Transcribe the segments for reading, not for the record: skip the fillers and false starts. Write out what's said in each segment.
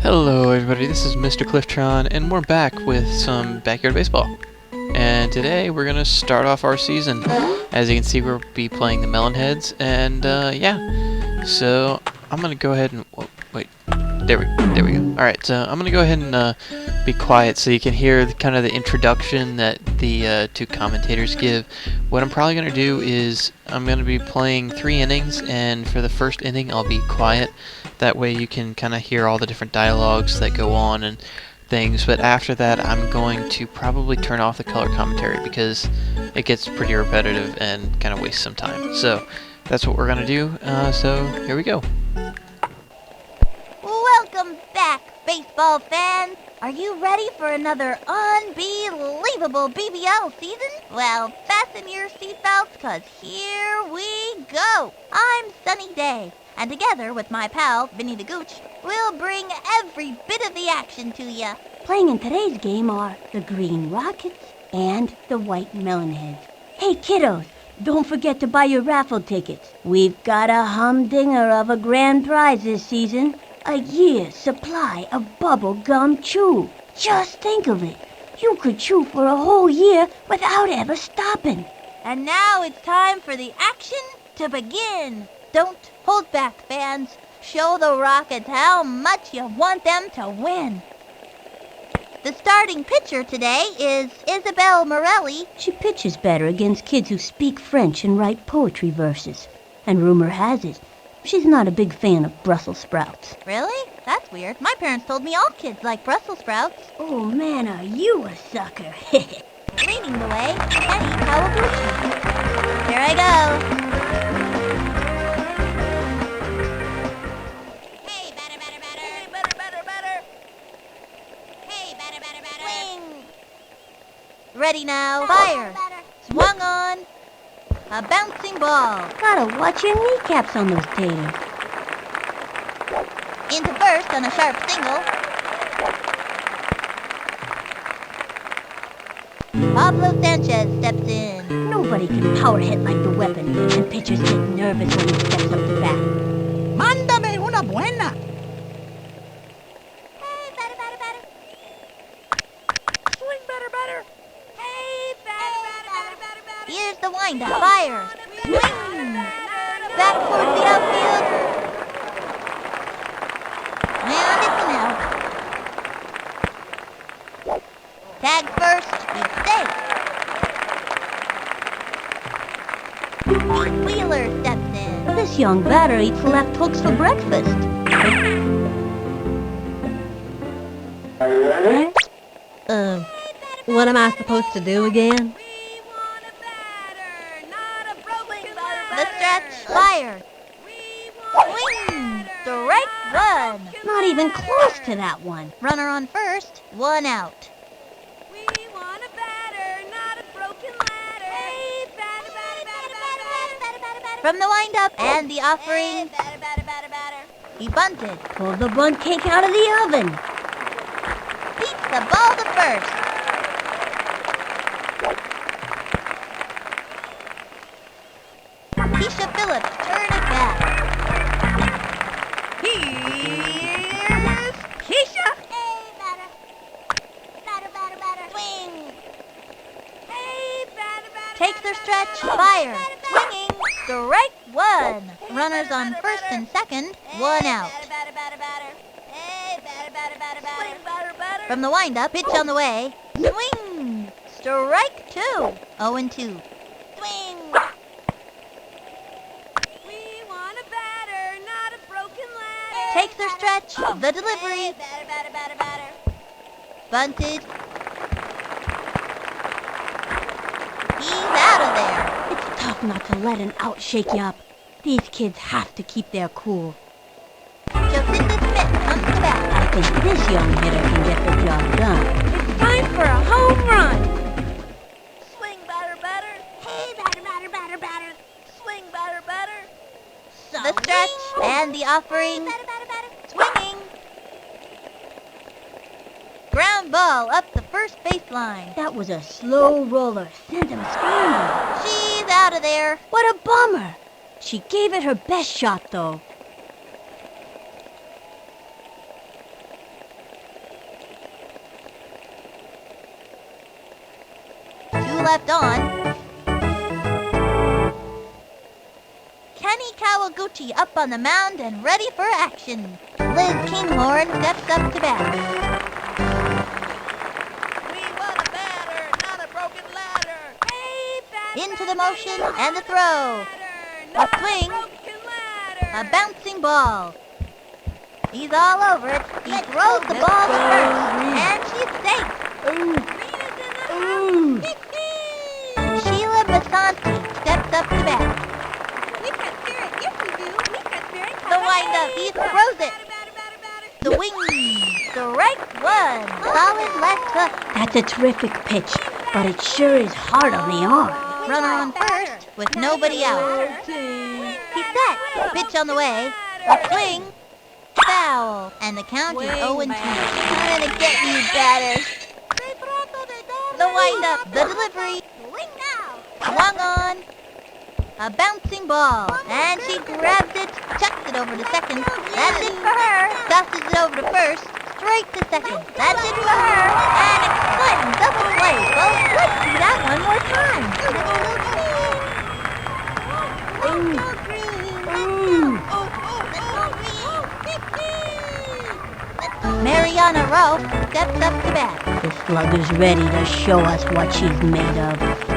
Hello everybody, this is Mr. Clifftron, and we're back with some backyard baseball. And today we're gonna start off our season. As you can see, we'll be playing the Melonheads, and yeah. So I'm gonna go ahead and wait. There we go. All right, so I'm gonna go ahead and be quiet so you can hear kind of the introduction that the two commentators give. What I'm probably gonna do is I'm gonna be playing 3 innings, and for the first inning I'll be quiet. That way you can kind of hear all the different dialogues that go on and things, but after that I'm going to probably turn off the color commentary because it gets pretty repetitive and kind of wastes some time. So that's what we're going to do, so here we go. Welcome back, baseball fans! Are you ready for another unbelievable BBL season? Well, fasten your seatbelts, cause here we go! I'm Sunny Day, and together with my pal, Vinny the Gooch, we'll bring every bit of the action to ya. Playing in today's game are the Green Rockets and the White Melonheads. Hey kiddos, don't forget to buy your raffle tickets. We've got a humdinger of a grand prize this season. A year's supply of bubble gum chew. Just think of it. You could chew for a whole year without ever stopping. And now it's time for the action to begin. Don't hold back, fans. Show the Rockets how much you want them to win. The starting pitcher today is Isabel Morelli. She pitches better against kids who speak French and write poetry verses. And rumor has it, she's not a big fan of Brussels sprouts. Really? That's weird. My parents told me all kids like Brussels sprouts. Oh man, are you a sucker. Leading the way, Kenny Kawaguchi. Here I go. Hey, batter, batter, batter. Hey, batter, batter, batter. Hey, batter, batter, batter. Swing. Ready now. Fire. Swung on. A bouncing ball. Gotta watch your kneecaps on those taters. Into first on a sharp single. Pablo Sanchez steps in. Nobody can power hit like the weapon, and pitchers get nervous when he steps up to bat. ¡Mándame una buena! Hey, batter, batter, batter. Swing, batter, batter! Hey, batter, batter, batter, batter, batter. Here's the windup. Fire. Swing. Back towards the outfield. And it's an out. Tag first. He's safe. Pete Wheeler steps in. This young batter eats left hooks for breakfast. What am I supposed to do again? The stretch. Fire. Swing. Strike one. Not even close to that one. Runner on first. 1 out. From the windup and the offering, he bunted. Pull the bunt cake out of the oven. Beats the ball to first. Keisha Phillips turn it back. Here's Keisha. Hey, batter. Batter, batter, batter. Swing. Hey, batter, batter. Takes her stretch. Fire. Swinging. Strike one. Runners on first and second. 1 out. From the windup, pitch on the way. Swing. Strike 2. 0-2. Swing. Takes her stretch. The delivery. Bunted. He's out of there. It's tough not to let an out shake you up. These kids have to keep their cool. Jacinda Smith comes to bat. I think this young hitter can get the job done. It's time for a home run! Swing, batter, batter. Hey, batter, batter, batter, batter. Swing, batter, batter. The stretch and the offering. Batter, batter, batter. Swinging. Ground ball up the first baseline. That was a slow roller. Sent him scrambling. She's out of there. What a bummer. She gave it her best shot, though. left on. Kenny Kawaguchi up on the mound and ready for action. Liz Kinghorn steps up to bat. We want a batter, not a broken ladder. Hey, batter, Into the motion and the throw. A swing. A bouncing ball. He's all over it. He throws the ball to first, and she's safe. Sheila Basanti steps up to bat. The windup, he throws it. The wing, strike one. Solid left hook. That's a terrific pitch, but it sure is hard on the arm. Runner on first with nobody out. He's set. Pitch on the way. A swing. Foul. And the count is 0-2. I'm gonna get you, batter. The windup. The delivery. Swung on. A bouncing ball. And she grabs it. Chucks it over to second. That's it for her. Tosses it over to first. Straight to second. That's it for her. And exciting double play. Well, let's do that one more time. Mariana Rowe steps up to bat. The slugger's ready to show us what she's made of. Watch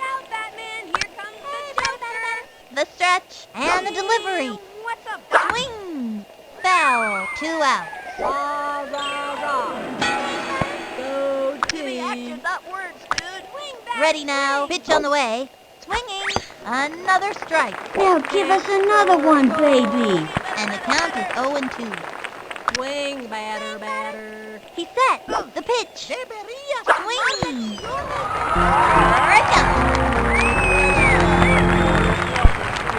out, Batman. Here comes the Joker. The stretch and the delivery. What's up? Swing. Foul. 2 outs. Rah, rah, rah. Go team. Upwards, dude. Ready now. Pitch on the way. Swinging. Another strike. Now give us another one, baby. And the count is 0-2. Swing, batter, batter. He's set. The pitch. Swing. Strike out.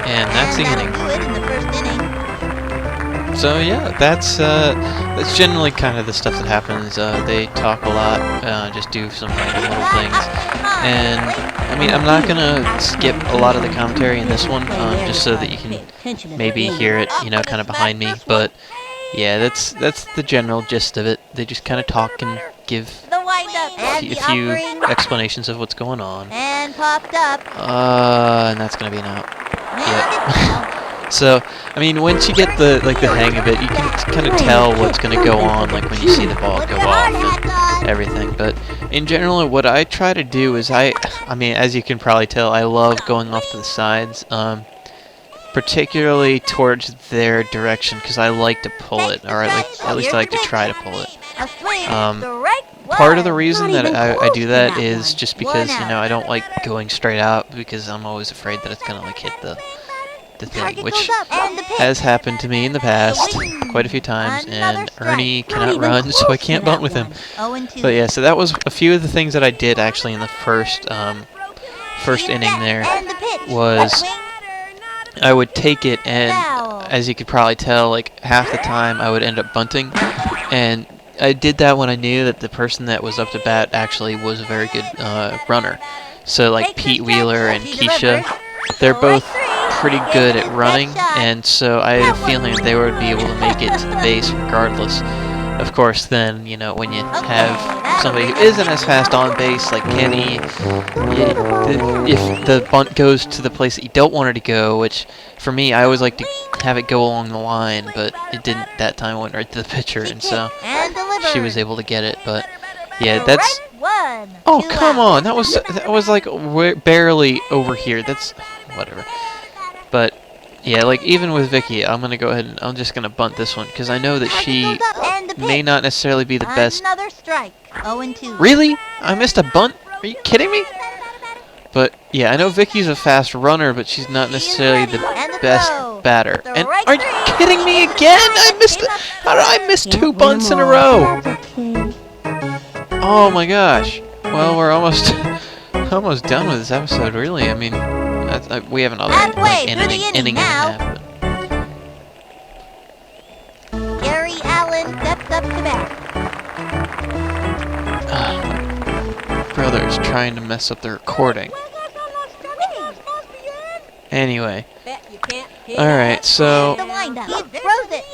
And that's the that'll inning. do it in the first inning. So yeah, that's generally kind of the stuff that happens. They talk a lot, just do some random little things, and I mean I'm not gonna skip a lot of the commentary in this one, just so that you can maybe hear it, you know, kind of behind me. But yeah, that's the general gist of it. They just kind of talk and give The windup and a the few offering. explanations of what's going on. And popped up. And that's gonna be an out. And it's out. So, I mean, once you get the hang of it, you can kind of tell what's going to go on, like when you see the ball go off and everything. But in general, what I try to do is I mean, as you can probably tell, I love going off to the sides, particularly towards their direction, because I like to pull it, or at least I like to try to pull it. A swing. Strike Part of the one. reason Not that even I close do to that that is one. just because, One you know, out. I don't like going straight out, because I'm always afraid that it's going to, like, hit the thing, Target which goes up, and the pitch. has happened to me in the past quite a few times, and Ernie cannot run, so I can't bunt with him. 0-2. But yeah, so that was a few of the things that I did actually in the first inning there. And the pitch. was- A swing. I would take it, and as you could probably tell, like half the time I would end up bunting, and I did that when I knew that the person that was up to bat actually was a very good runner. So like Pete Wheeler and Keisha, they're both pretty good at running, and so I have a feeling they would be able to make it to the base regardless. Of course, then, you know, when you have somebody who isn't as fast on base, like Kenny, if the bunt goes to the place that you don't want it to go, which, for me, I always like to have it go along the line, but it didn't that time. It went right to the pitcher, and so And delivered. she was able to get it. But, yeah, that's... Strike one. Oh, 2 come outs. on! That was like barely over here. That's... whatever. But... yeah, like, even with Vicky, I'm going to go ahead and I'm just going to bunt this one, because I know that she Target goes up, and the may pitch. not necessarily be the best. Another strike. 0-2. Really? I missed a bunt? Are you kidding me? But, yeah, I know Vicky's a fast runner, but she's not necessarily the best batter. And are you kidding me again? I missed it. How did I miss 2 bunts in a row? Oh my gosh. Well, we're almost almost done with this episode, really. I mean, we have another Halfway like, through the inning and a now. half. But Gary Allen steps up to bat. my brother is trying to mess up the recording. Anyway, Bet you can't hit alright, so The windup. He throws it.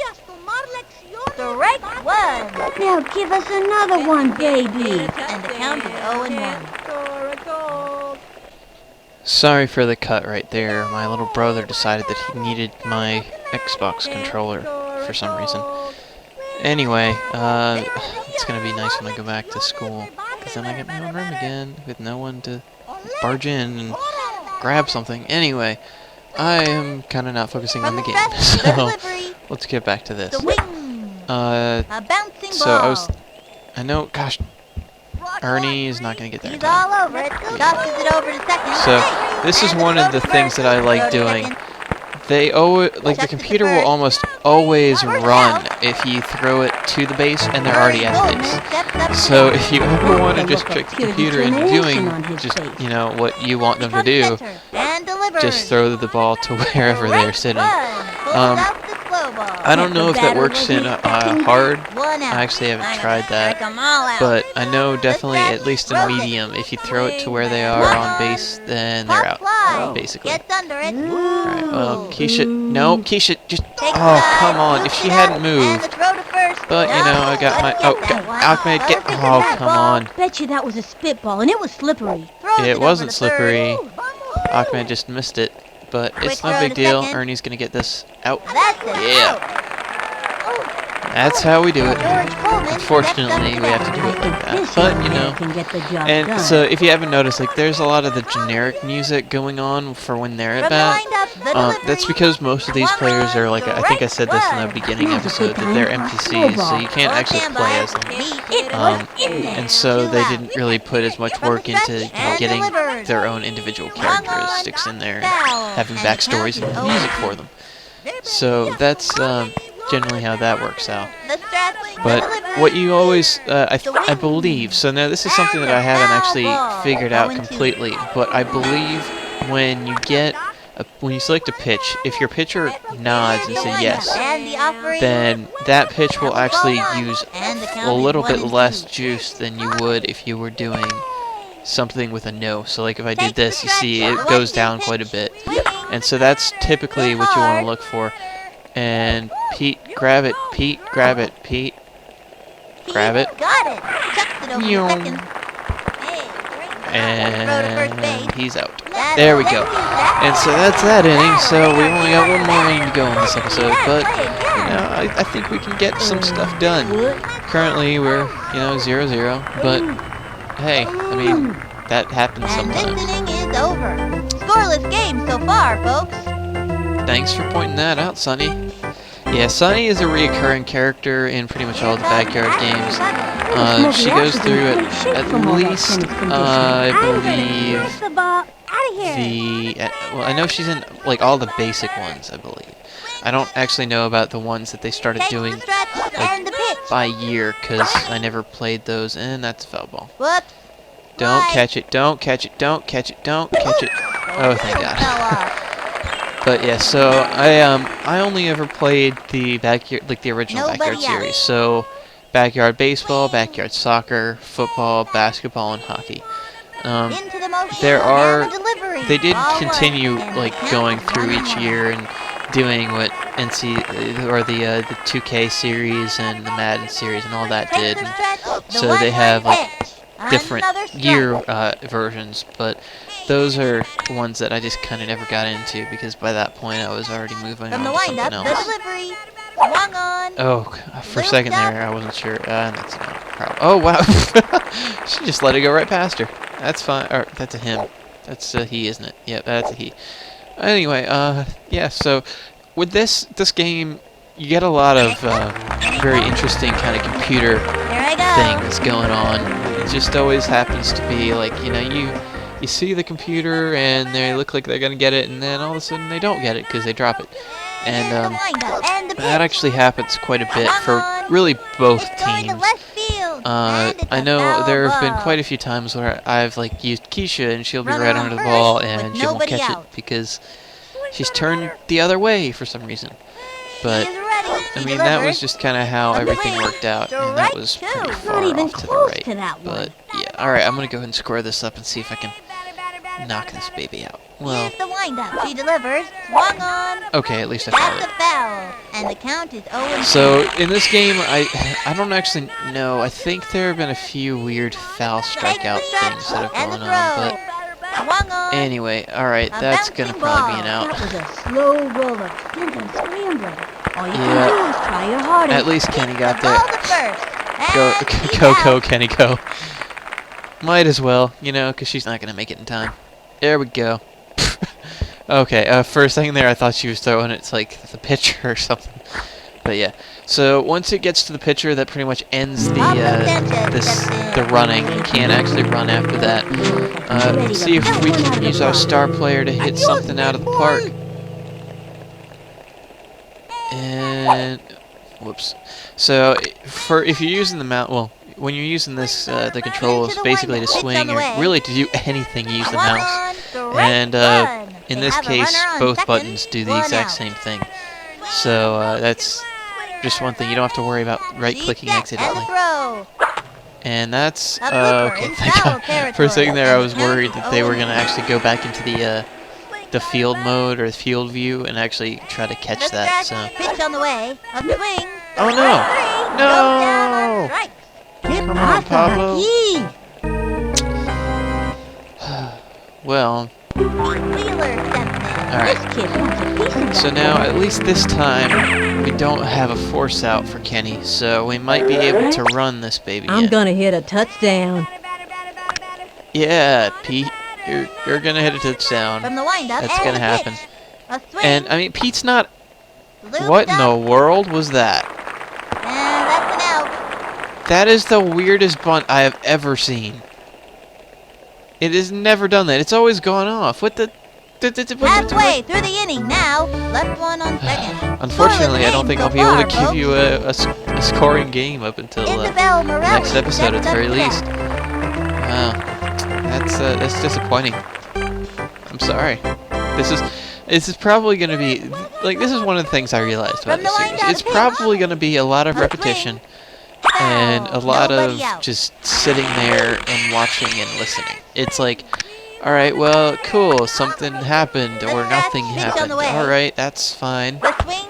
Strike one. Now give us another one, baby. And the count is 0-1. Score a goal. Sorry for the cut right there. My little brother decided that he needed my Xbox controller for some reason. Anyway, it's gonna be nice when I go back to school, because then I get my own room again with no one to barge in and grab something. Anyway, I am kind of not focusing on the game, so let's get back to this. Swing. A bouncing ball. So I know, gosh, Ernie is not gonna get there in He's time. all over it. Tosses it over to second. So this is one of the things that I like doing. They always, like, the computer will almost always run if you throw it to the base and they're already at the base. So if you ever want to just trick the computer into doing just, you know, what you want them to do, just throw the ball to wherever they're sitting. I don't know if that works in hard. I actually haven't tried that. But I know definitely, at least in medium, if you throw it to where they are on base, then they're out, basically. Gets under it. Alright, well, Keisha, no, Keisha, just, oh, come on, if she hadn't moved. But, you know, I got my, Ahmed, get, oh, come on. Bet you that was a spitball, and it was slippery. It wasn't slippery. Ahmed just missed it, but it's no big deal. Ernie's gonna get this out. Yeah. That's how we do it. Unfortunately, we have to do it like that. But, you know, and so if you haven't noticed, like, there's a lot of the generic music going on for when they're at bat. That's because most of these players are, like, I think I said this in the beginning episode, that they're NPCs, so you can't actually play as them. And so they didn't really put as much work into, you know, getting their own individual characteristics in there, and having backstories and music for them. So that's generally how that works out. But what you always, I believe, so now this is something that I haven't actually figured out completely, but I believe when you get, when you select a pitch, if your pitcher nods and says yes, then that pitch will actually use a little bit less juice than you would if you were doing something with a no. So like if I did this, you see it goes down quite a bit. And so that's typically what you want to look for. And Pete, grab it. Pete, grab it. Pete, grab it. Got it. Chucks it over to second. And he's out. There we go. And so that's that inning. So we've only got one more inning to go in this episode. But, you know, I think we can get some stuff done. Currently, we're, you know, 0-0. But, hey, I mean, that happens sometimes. And this inning is over. Scoreless game so far, folks. Thanks for pointing that out, Sonny. Yeah, Sonny is a reoccurring character in pretty much all the backyard games. She goes through at least, I believe, well, I know she's in, like, all the basic ones, I believe. I don't actually know about the ones that they started doing, like, by year, because I never played those, and that's a foul ball. Whoops. Don't catch it, don't catch it, don't catch it, don't catch it. Oh, thank God. But yeah, so I only ever played the backyard, like the original backyard series. So backyard baseball, backyard soccer, football, basketball, and hockey. They did continue like going through each year and doing what NC or the 2K series and the Madden series and all that did. And so they have like different year versions, but those are ones that I just kind of never got into because by that point I was already moving on to something else. Oh, for a second there I wasn't sure. That's not a problem. Oh wow, she just let it go right past her. That's fine. Or that's a him. That's a he, isn't it? Yep, that's a he. Anyway, yeah. So with this game, you get a lot of very interesting kind of computer things going on. It just always happens to be like, you know, you see the computer and they look like they're gonna get it, and then all of a sudden they don't get it because they drop it. And that actually happens quite a bit for really both teams. I know there have been quite a few times where I've like used Keisha and she'll be right under the ball and she won't catch it because she's turned the other way for some reason. But I mean, that was just kind of how everything worked out, and that was pretty far off to the right. But yeah, alright, I'm gonna go ahead and score this up and see if I can knock this baby out. Well, Here's the windup. She delivers. Swung on. okay, at least I tried That's it. a foul. And the count is 0-2. So in this game, I don't actually know. I think there have been a few weird foul strikeout things that have And the gone on, but Swung on. anyway, all right, A that's gonna bouncing probably be an ball. out. That was a slow roller. Then a scrambler. All you Yeah. can do is try your hardest. At least Kenny got The ball there. to first. Go, And he's go, out. go, Kenny, go. Might as well, you know, because she's not gonna make it in time. There we go. Okay, for a second there, I thought she was throwing it to, like, the pitcher or something. But yeah, so once it gets to the pitcher, that pretty much ends the the running. You can't actually run after that. Let's see if we can use our star player to hit something out of the park. And whoops. So if you're using the mount, well, when you're using this, the controls basically to swing or really to do anything, you use the Swung mouse. on. And Strike one. in They this have a case, runner on both second, buttons do the one exact out. same thing. So that's just one thing. You don't have to worry about right-clicking Deep set accidentally. And the throw. And that's A blooper okay. in Thank foul God. For a second there, I was territory. worried that they were gonna actually go back into the field mode or the field view and actually try to catch The that. stretch, So pitch on the way. A swing. Oh, no. Strike three. No. Goes down on strikes. come on, Pablo. Yee. Well, Wheeler steps in. all right. This kid wants a piece of So that. now, at least this time, we don't have a force out for Kenny, so we might be able to run this baby I'm in. gonna hit a touchdown. Yeah, Pete, you're gonna hit a touchdown. From the windup. That's and gonna the happen. pitch. A swing. And I mean, Pete's not. Looped What in the up, world was that? And that's an out. That is the weirdest bunt I have ever seen. It has never done that. It's always gone off. What the? Halfway through the inning now. Left one on second. Unfortunately, I don't think I'll be able to give folks. you a scoring game up until Isabel Morelli next episode at steps the up very to least. bat. Wow, that's disappointing. I'm sorry. This is probably going to be like this is one of the things I realized about From this the series. line down It's the pitch. probably going to be a lot of A repetition swing. and a Foul. lot of Nobody out. just sitting there and watching and listening. It's like, all right, well, cool, something happened or nothing Pitch on happened. the way. All right, that's fine. The swing.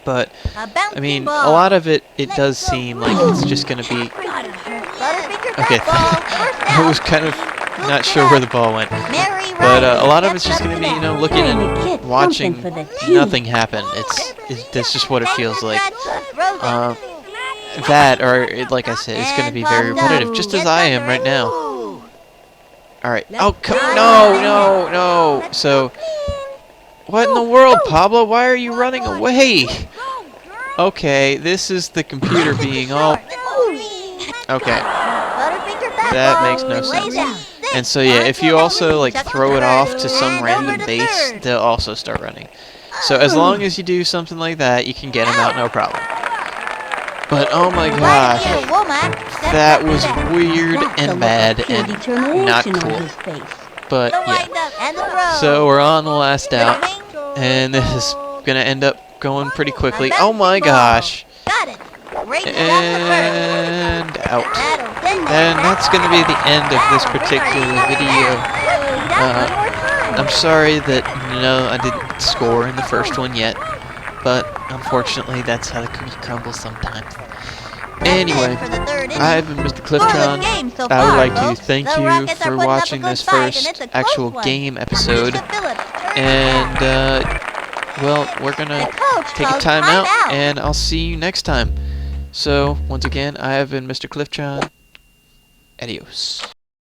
But A bouncing I mean, ball. a lot of it does seem like it's just going to be. Butterfinger Okay, fastball. First I was out. kind of not sure where the ball went. Mary But Riley a lot of it's steps just up going to to be, bat. looking Trying to and get watching something for the team. nothing happen. That's just what it feels like. Throws it. That, or like I said, it's going to And be very popped up. repetitive, just as Gets I am under right it. now. Ooh. All right. Oh, no. So, what in the world, Pablo? Why are you running away? Okay, this is the computer being all. Okay. Butterfinger That fastball. makes no Lays sense. out. And so yeah, if you also like Check on throw it third. off to some And random over to base, third. they'll also start running. So as long as you do something like that, you can get them out no problem. But oh my gosh, Vladimir Womack steps that up to was bat. weird That's the and look bad of pure and determination not on cool. his face. But The yeah. windup and the throw. So we're on the last out, The swing. and this is gonna end up going pretty quickly. A Oh my bouncing ball. gosh, Got it. Great shot to first. and out. That'll send it And back. that's gonna be the end of this That'll bring particular our team video. back. Let's do that one more time. I'm sorry that I didn't score in the first one yet, but unfortunately that's how the cookie crumbles sometimes. That's Anyway, it for the third inning. I've been Mr. Scoreless Clifftron. game so I would far, like to folks. thank The you Rockets are for putting up a watching good this fight, and first it's a close actual one. game episode. Alicia Phillips turns And it back. well, we're gonna The coach take a calls time out, timeout. and I'll see you next time. So once again, I have been Mr. Clifftron. Adios.